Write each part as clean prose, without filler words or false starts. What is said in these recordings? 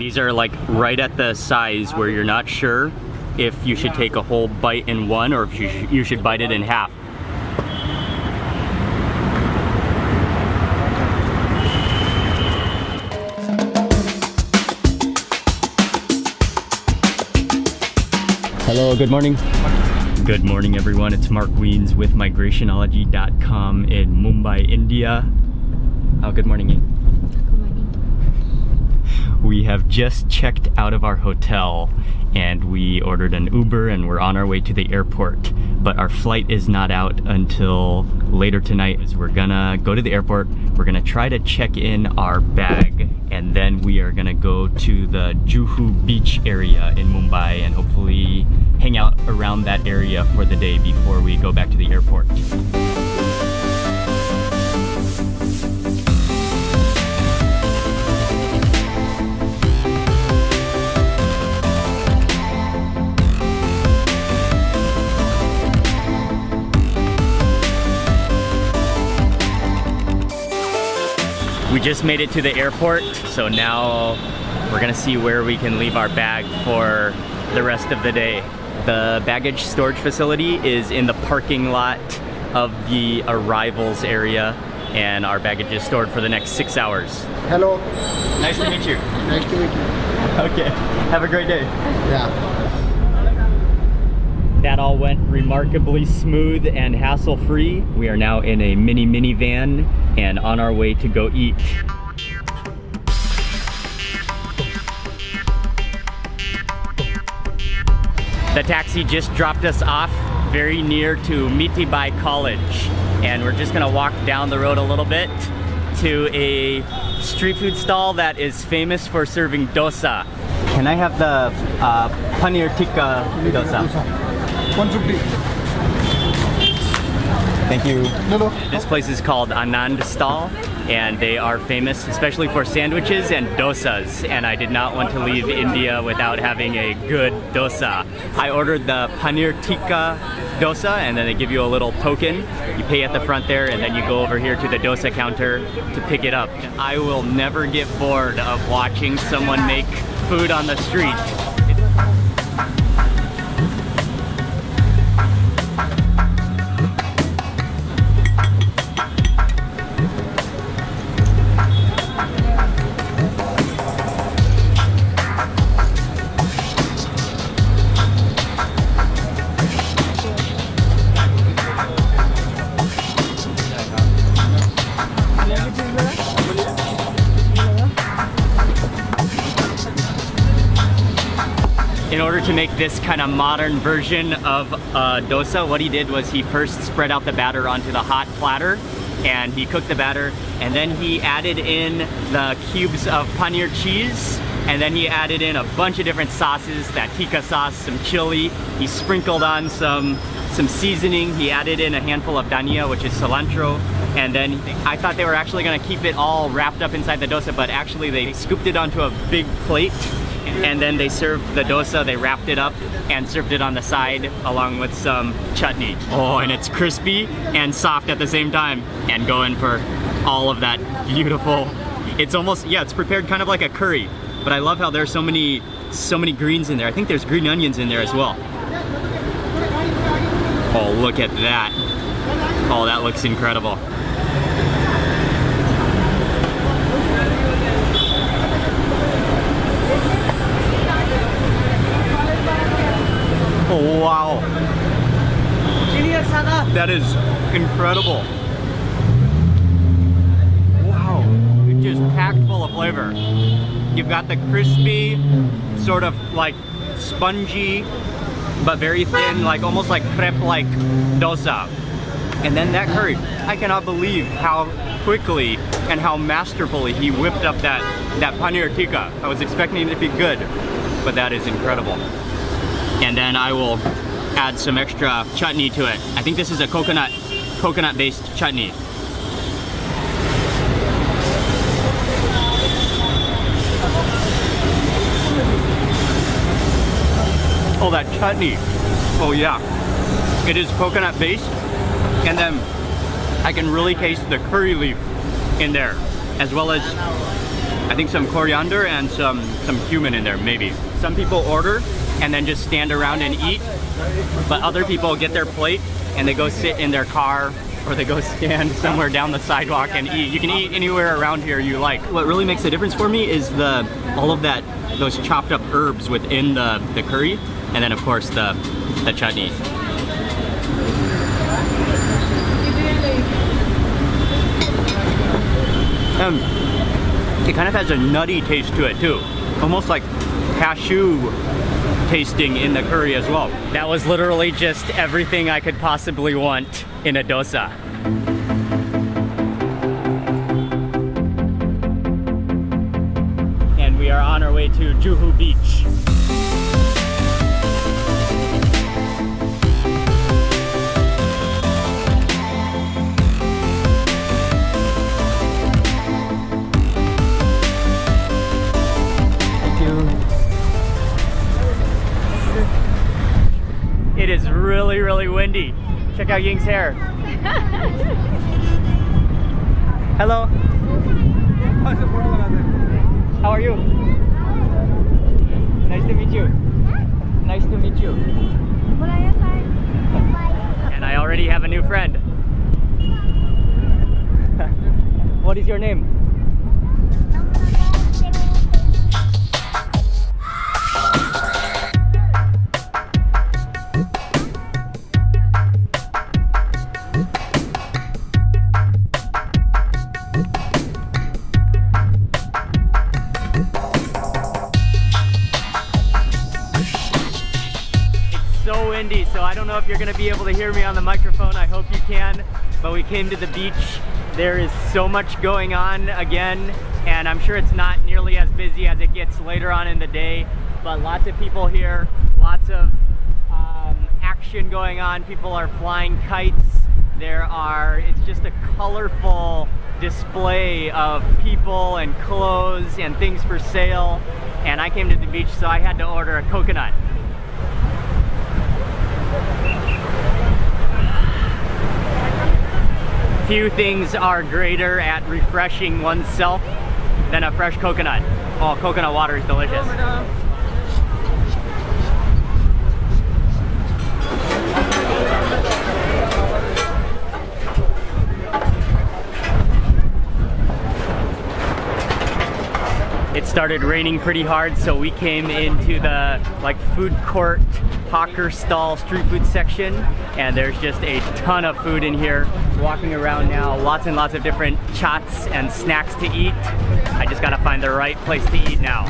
These are like right at the size where you're not sure if you should take a whole bite in one or if you should bite it in half. Hello, good morning. Good morning, everyone. It's Mark Weens with migrationology.com in Mumbai, India. Oh, good morning. Good morning. We have just checked out of our hotel and we ordered an Uber and we're on our way to the airport. But our flight is not out until later tonight. We're gonna go to the airport, we're gonna try to check in our bag, and then we are gonna go to the Juhu beach area in Mumbai and hopefully hang out around that area for the day before we go back to the airport. We just made it to the airport, so now we're gonna see where we can leave our bag for the rest of the day. The baggage storage facility is in the parking lot of the arrivals area, and our baggage is stored for the next 6 hours. Hello. Nice to meet you. Nice to meet you. Okay, have a great day. Yeah. That all went remarkably smooth and hassle-free. We are now in a mini minivan and on our way to go eat. The taxi just dropped us off very near to Mitibai College, and we're just gonna walk down the road a little bit to a street food stall that is famous for serving dosa. Can I have the Paneer Tikka dosa? 150. Thank you. No. This place is called Anand Stall, and they are famous especially for sandwiches and dosas, and I did not want to leave India without having a good dosa. I ordered the Paneer Tikka dosa, and then they give you a little token. You pay at the front there, and then you go over here to the dosa counter to pick it up. I will never get bored of watching someone make food on the street. In order to make this kind of modern version of dosa, what he did was he first spread out the batter onto the hot platter, and he cooked the batter, and then he added in the cubes of paneer cheese, and then he added in a bunch of different sauces, that tikka sauce, some chili, he sprinkled on some seasoning, he added in a handful of dhania, which is cilantro, and then I thought they were actually gonna keep it all wrapped up inside the dosa, but actually they scooped it onto a big plate, and then they served the dosa, they wrapped it up and served it on the side along with some chutney. Oh, and it's crispy and soft at the same time. And go in for all of that beautiful, it's almost, yeah, it's prepared kind of like a curry, but I love how there's so many greens in there. I think there's green onions in there as well. Oh, look at that. Oh, that looks incredible. Oh, wow. That is incredible. Wow, it's just packed full of flavor. You've got the crispy, sort of like spongy, but very thin, like almost like crepe-like dosa. And then that curry. I cannot believe how quickly and how masterfully he whipped up that paneer tikka. I was expecting it to be good, but that is incredible. And then I will add some extra chutney to it. I think this is a coconut-based chutney. Oh, that chutney. Oh yeah. It is coconut-based, and then I can really taste the curry leaf in there, as well as I think some coriander and some cumin in there, maybe. Some people order and then just stand around and eat, but other people get their plate and they go sit in their car or they go stand somewhere down the sidewalk and eat. You can eat anywhere around here you like. What really makes a difference for me is all of those chopped up herbs within the curry, and then of course the chutney. It kind of has a nutty taste to it too, almost like cashew tasting in the curry as well. That was literally just everything I could possibly want in a dosa. And we are on our way to Juhu Beach. It is really, really windy. Check out Ying's hair. Hello. How are you? Nice to meet you. Nice to meet you. And I already have a new friend. What is your name? So windy, so I don't know if you're gonna be able to hear me on the microphone. I hope you can. But we came to the beach. There is so much going on again, and I'm sure it's not nearly as busy as it gets later on in the day, but lots of people here, lots of action going on. People are flying kites. It's just a colorful display of people and clothes and things for sale. And I came to the beach, so I had to order a coconut. Few things are greater at refreshing oneself than a fresh coconut. Oh, coconut water is delicious. It started raining pretty hard, so we came into the food court hawker stall street food section, and there's just a ton of food in here. Walking around now, lots and lots of different chats and snacks to eat. I just gotta find the right place to eat now.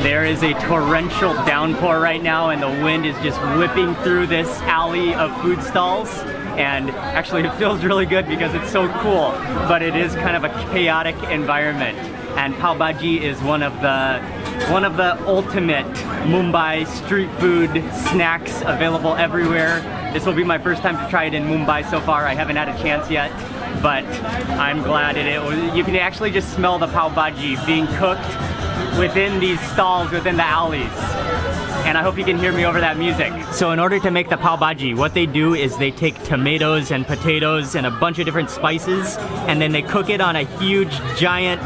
There is a torrential downpour right now, and the wind is just whipping through this alley of food stalls. And actually it feels really good because it's so cool, but it is kind of a chaotic environment. And Pav Bhaji is one of the ultimate Mumbai street food snacks available everywhere. This will be my first time to try it in Mumbai so far. I haven't had a chance yet, but I'm glad you can actually just smell the Pav Bhaji being cooked within these stalls, within the alleys. And I hope you can hear me over that music. So in order to make the Pav Bhaji, what they do is they take tomatoes and potatoes and a bunch of different spices, and then they cook it on a huge, giant,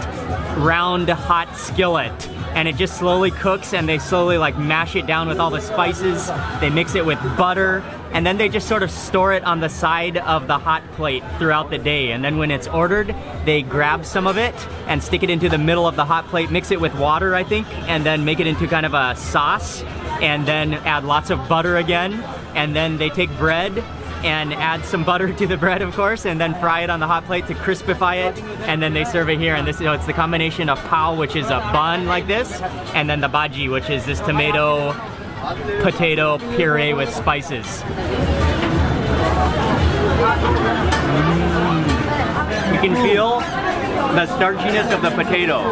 round, hot skillet. And it just slowly cooks, and they slowly mash it down with all the spices. They mix it with butter, and then they just sort of store it on the side of the hot plate throughout the day. And then when it's ordered, they grab some of it and stick it into the middle of the hot plate, mix it with water, I think, and then make it into kind of a sauce, and then add lots of butter again. And then they take bread and add some butter to the bread, of course, and then fry it on the hot plate to crispify it, and then they serve it here. And it's the combination of pav, which is a bun like this, and then the bhaji, which is this tomato potato puree with spices. You can feel the starchiness of the potato,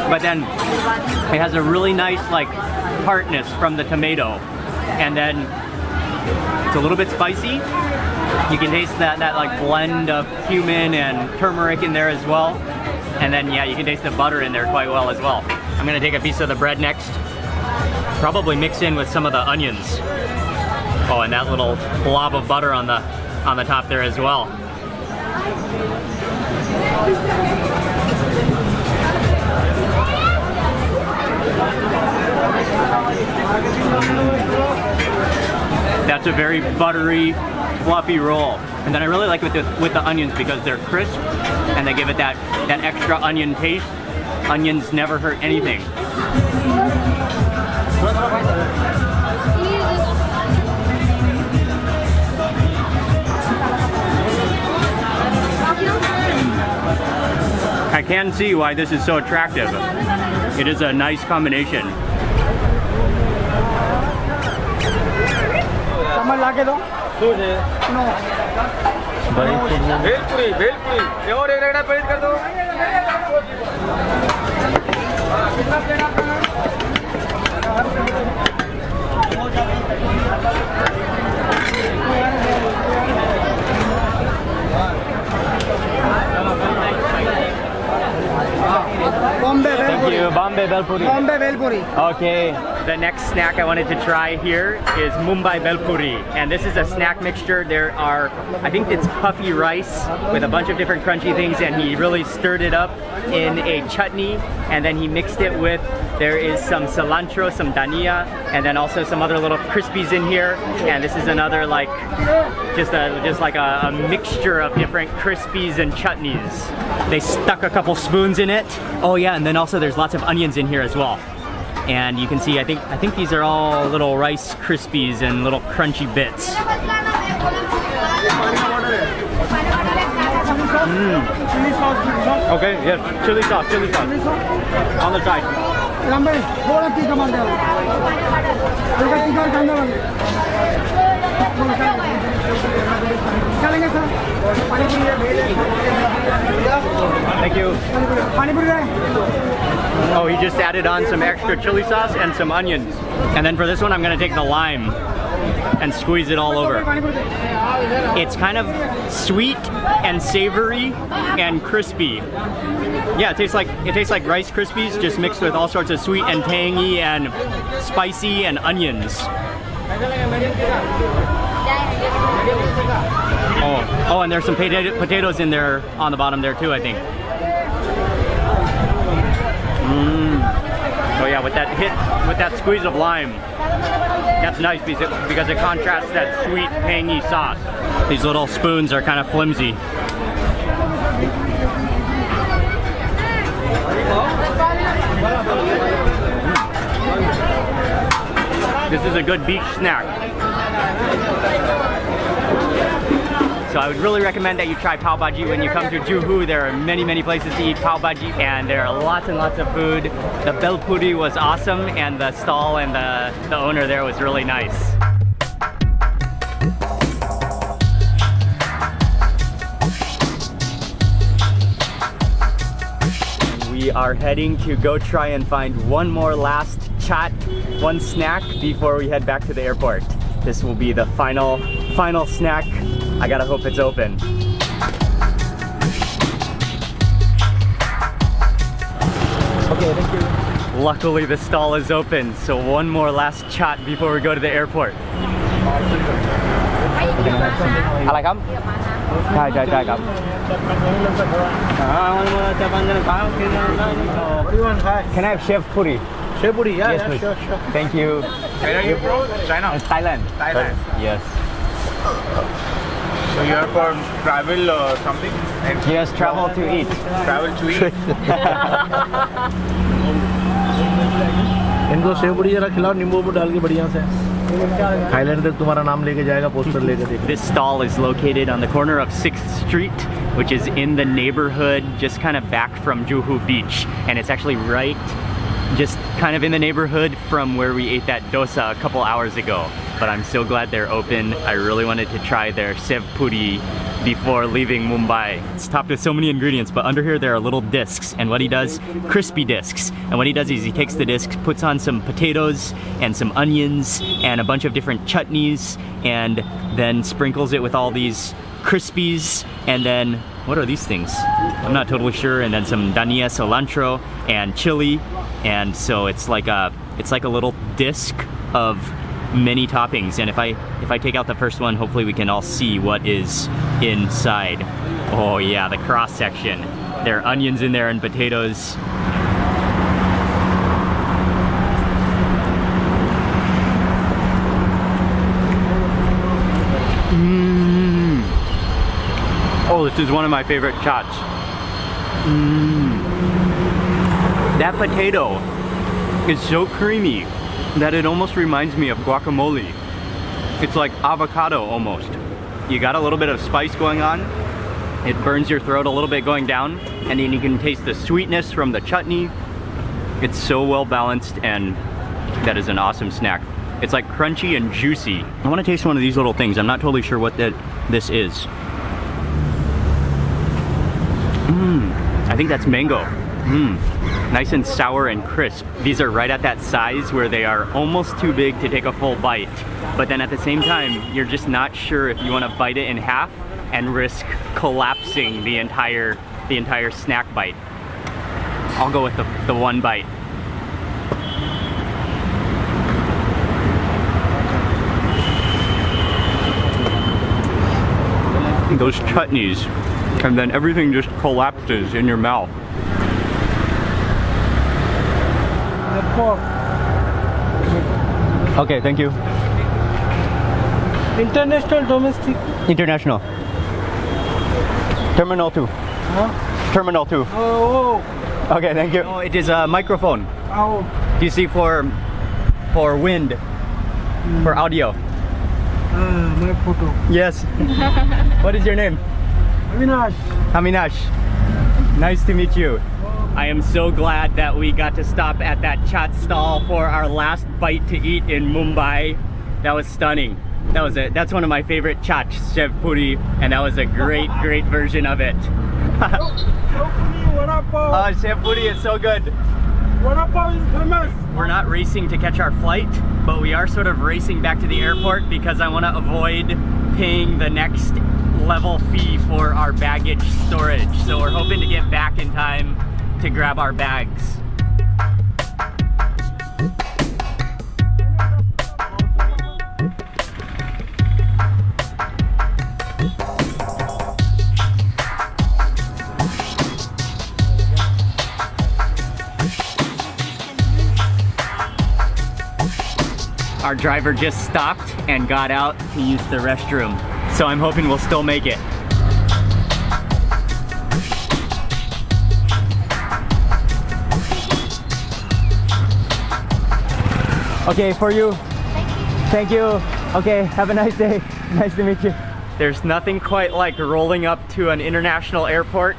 but then it has a really nice like tartness from the tomato, and then it's a little bit spicy. You can taste that like blend of cumin and turmeric in there as well, and then yeah, you can taste the butter in there quite well as well. I'm gonna take a piece of the bread next, probably mix in with some of the onions. Oh, and that little blob of butter on the top there as well. That's a very buttery, fluffy roll. And then I really like with the onions because they're crisp and they give it that extra onion taste. Onions never hurt anything. I can see why this is so attractive. It is a nice combination. Someone like it? No. Bhel Puri, Bhel Puri. और एक रगड़ा paste कर दो. Thank you. Bombay Bhel Puri. Bombay Bhel Puri. Okay. The next snack I wanted to try here is Mumbai Bhel Puri, and this is a snack mixture. There are, I think it's puffy rice with a bunch of different crunchy things, and he really stirred it up in a chutney, and then he mixed it with, there is some cilantro, some dhania, and then also some other little crispies in here, and this is another like, just like a mixture of different crispies and chutneys. They stuck a couple spoons in it. Oh yeah, and then also there's lots of onions in here as well. And you can see, I think these are all little Rice Krispies and little crunchy bits. Okay, yes, chili sauce on the side. Thank you. Oh, he just added on some extra chili sauce and some onions. And then for this one, I'm gonna take the lime and squeeze it all over. It's kind of sweet and savory and crispy. Yeah, it tastes like Rice Krispies, just mixed with all sorts of sweet and tangy and spicy and onions. Oh, and there's some potatoes in there on the bottom there too, I think. Oh yeah, with that squeeze of lime, that's nice because it contrasts that sweet, tangy sauce. These little spoons are kind of flimsy. This is a good beach snack. So I would really recommend that you try Pav Bhaji when you come to Juhu. There are many places to eat Pav Bhaji, and there are lots and lots of food. The Bhel Puri was awesome, and the stall and the owner there was really nice. We are heading to go try and find one more last chat, one snack before we head back to the airport. This will be the final snack. I gotta hope it's open. Okay, thank you. Luckily the stall is open, so one more last chat before we go to the airport.อะไรครับใช่ครับ Can I have Sev Puri? Sev Puri, yeah, Yes, yeah, please. sure. Thank you. Where are you from? China. Thailand. Thailand. Yes. So you are for travel or something? And Yes, travel to eat. travel to eat. इनको save पूरी जरा खिलाओ नींबू में डाल के बढ़िया से थाईलैंड तक तुम्हारा नाम लेके जाएगा पोस्टर लेके देख This stall is located on the corner of 6th Street, which is in the neighborhood just kind of back from Juhu Beach. And it's actually right just kind of in the neighborhood from where we ate that dosa a couple hours ago. But I'm so glad they're open. I really wanted to try their Sev Puri before leaving Mumbai. It's topped with so many ingredients, but under here there are little discs, and what he does, crispy discs. And what he does is he takes the discs, puts on some potatoes and some onions and a bunch of different chutneys, and then sprinkles it with all these crispies, and then, what are these things? I'm not totally sure, and then some dhania, cilantro, and chili, and so it's like a little disc of many toppings. And if I take out the first one, hopefully we can all see what is inside. Oh yeah, the cross section. There are onions in there and potatoes. Oh, this is one of my favorite chats. That potato is so creamy that it almost reminds me of guacamole. It's like avocado almost. You got a little bit of spice going on. It burns your throat a little bit going down, and then you can taste the sweetness from the chutney. It's so well balanced, and that is an awesome snack. It's like crunchy and juicy. I want to taste one of these little things. I'm not totally sure what this is. I think that's mango. Nice and sour and crisp. These are right at that size where they are almost too big to take a full bite, but then at the same time, you're just not sure if you want to bite it in half and risk collapsing the entire snack bite. I'll go with the one bite. Those chutneys, and then everything just collapses in your mouth. Okay, thank you. International, domestic? International. Terminal 2. Huh? Terminal 2. Oh. Okay, thank you. Oh, it is a microphone. Oh. Do you see for wind? For audio? My photo. Yes. What is your name? Avinash. Aminash. Nice to meet you. I am so glad that we got to stop at that chat stall for our last bite to eat in Mumbai. That was stunning. That's one of my favorite chats, Sev Puri, and that was a great version of it. Sev Puri is so good. Vada pav is famous. We're not racing to catch our flight, but we are sort of racing back to the airport because I want to avoid paying the next level fee for our baggage storage. So we're hoping to get back in time to grab our bags. Our driver just stopped and got out to use the restroom, so I'm hoping we'll still make it. Okay, for you. Thank you. Okay, have a nice day. Nice to meet you. There's nothing quite like rolling up to an international airport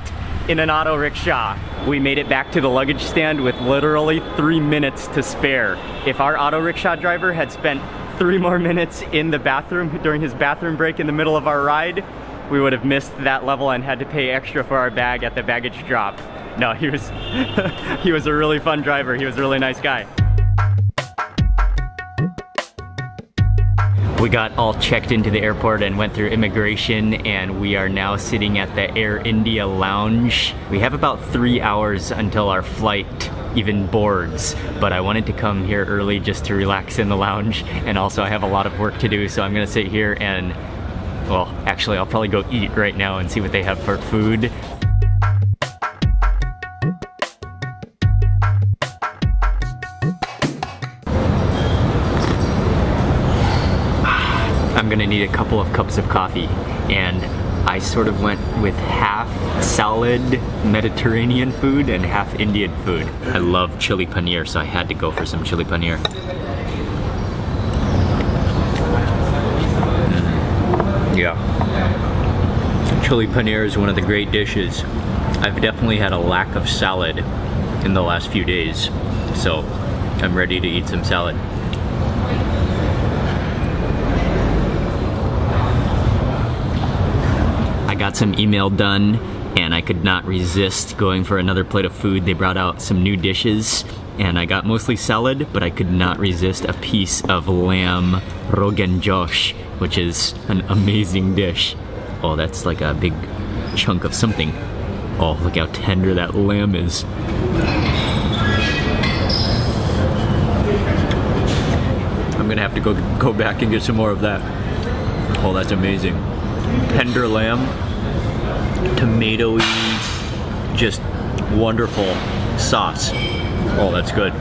in an auto rickshaw. We made it back to the luggage stand with literally 3 minutes to spare. If our auto rickshaw driver had spent 3 more minutes in the bathroom during his bathroom break in the middle of our ride, we would have missed that level and had to pay extra for our bag at the baggage drop. No, he was he was a really fun driver. He was a really nice guy. We got all checked into the airport and went through immigration, and we are now sitting at the Air India lounge. We have about 3 hours until our flight even boards, but I wanted to come here early just to relax in the lounge, and also I have a lot of work to do, so I'm gonna sit here and, well, actually I'll probably go eat right now and see what they have for food. I'm gonna need a couple of cups of coffee, and I sort of went with half salad Mediterranean food and half Indian food. I love chili paneer, so I had to go for some chili paneer. Yeah. Chili paneer is one of the great dishes. I've definitely had a lack of salad in the last few days, So I'm ready to eat some salad. I got some email done and I could not resist going for another plate of food. They brought out some new dishes and I got mostly salad, but I could not resist a piece of lamb rogan josh, which is an amazing dish. Oh, that's like a big chunk of something. Oh, look how tender that lamb is. I'm gonna have to go back and get some more of that. Oh, that's amazing. Tender lamb, tomatoey, just wonderful sauce. Oh, that's good.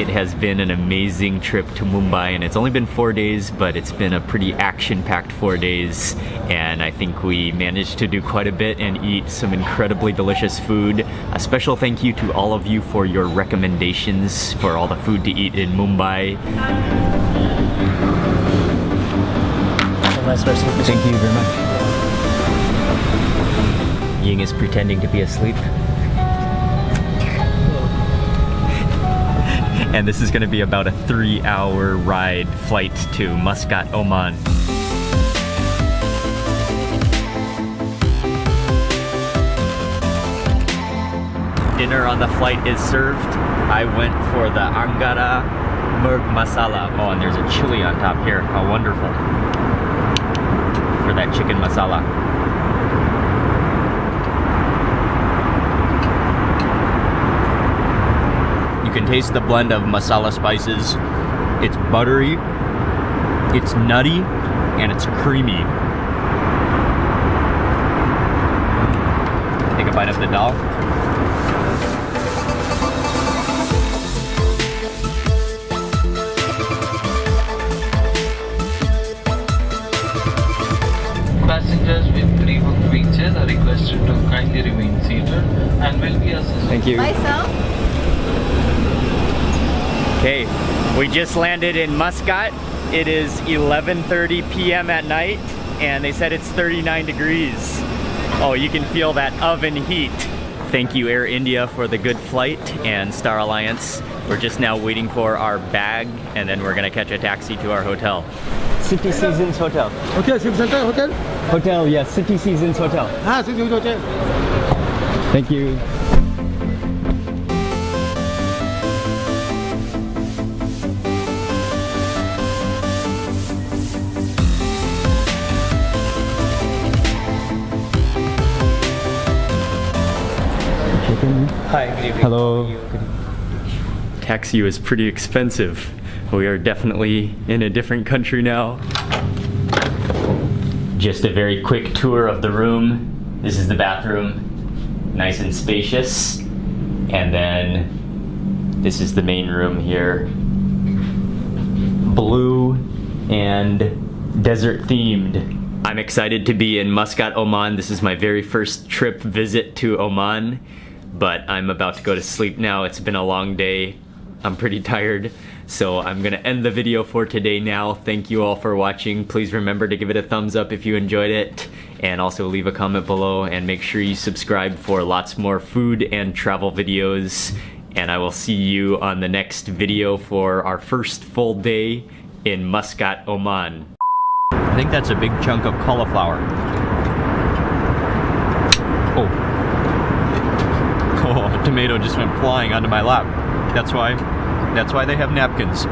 It has been an amazing trip to Mumbai, and it's only been 4 days, but it's been a pretty action-packed 4 days, and I think we managed to do quite a bit and eat some incredibly delicious food. A special thank you to all of you for your recommendations for all the food to eat in Mumbai. Thank you very much. Ying is pretending to be asleep. And this is going to be about a 3-hour ride flight to Muscat, Oman. Dinner on the flight is served. I went for the Angara Murg Masala. Oh, and there's a chili on top here. How wonderful. For that chicken masala. You can taste the blend of masala spices. It's buttery, it's nutty, and it's creamy. Take a bite of the dal. Passengers with pre-booked wheelchairs are requested to kindly remain seated and will be assisted. Thank you. Bye, sir. Okay, we just landed in Muscat. It is 11:30 p.m. at night, and they said it's 39 degrees. Oh, you can feel that oven heat. Thank you, Air India, for the good flight, and Star Alliance. We're just now waiting for our bag, and then we're gonna catch a taxi to our hotel. City Seasons Hotel. Okay, City Center Hotel. Hotel, yes, City Seasons Hotel. City Seasons Hotel. Thank you. Hi, good evening. Hello. Taxi was pretty expensive. We are definitely in a different country now. Just a very quick tour of the room. This is the bathroom. Nice and spacious. And then this is the main room here. Blue and desert themed. I'm excited to be in Muscat, Oman. This is my very first trip visit to Oman. But I'm about to go to sleep now. It's been a long day. I'm pretty tired. So I'm gonna end the video for today now. Thank you all for watching. Please remember to give it a thumbs up if you enjoyed it. And also leave a comment below and make sure you subscribe for lots more food and travel videos. And I will see you on the next video for our first full day in Muscat, Oman. I think that's a big chunk of cauliflower. Oh. Oh, a tomato just went flying onto my lap. That's why they have napkins.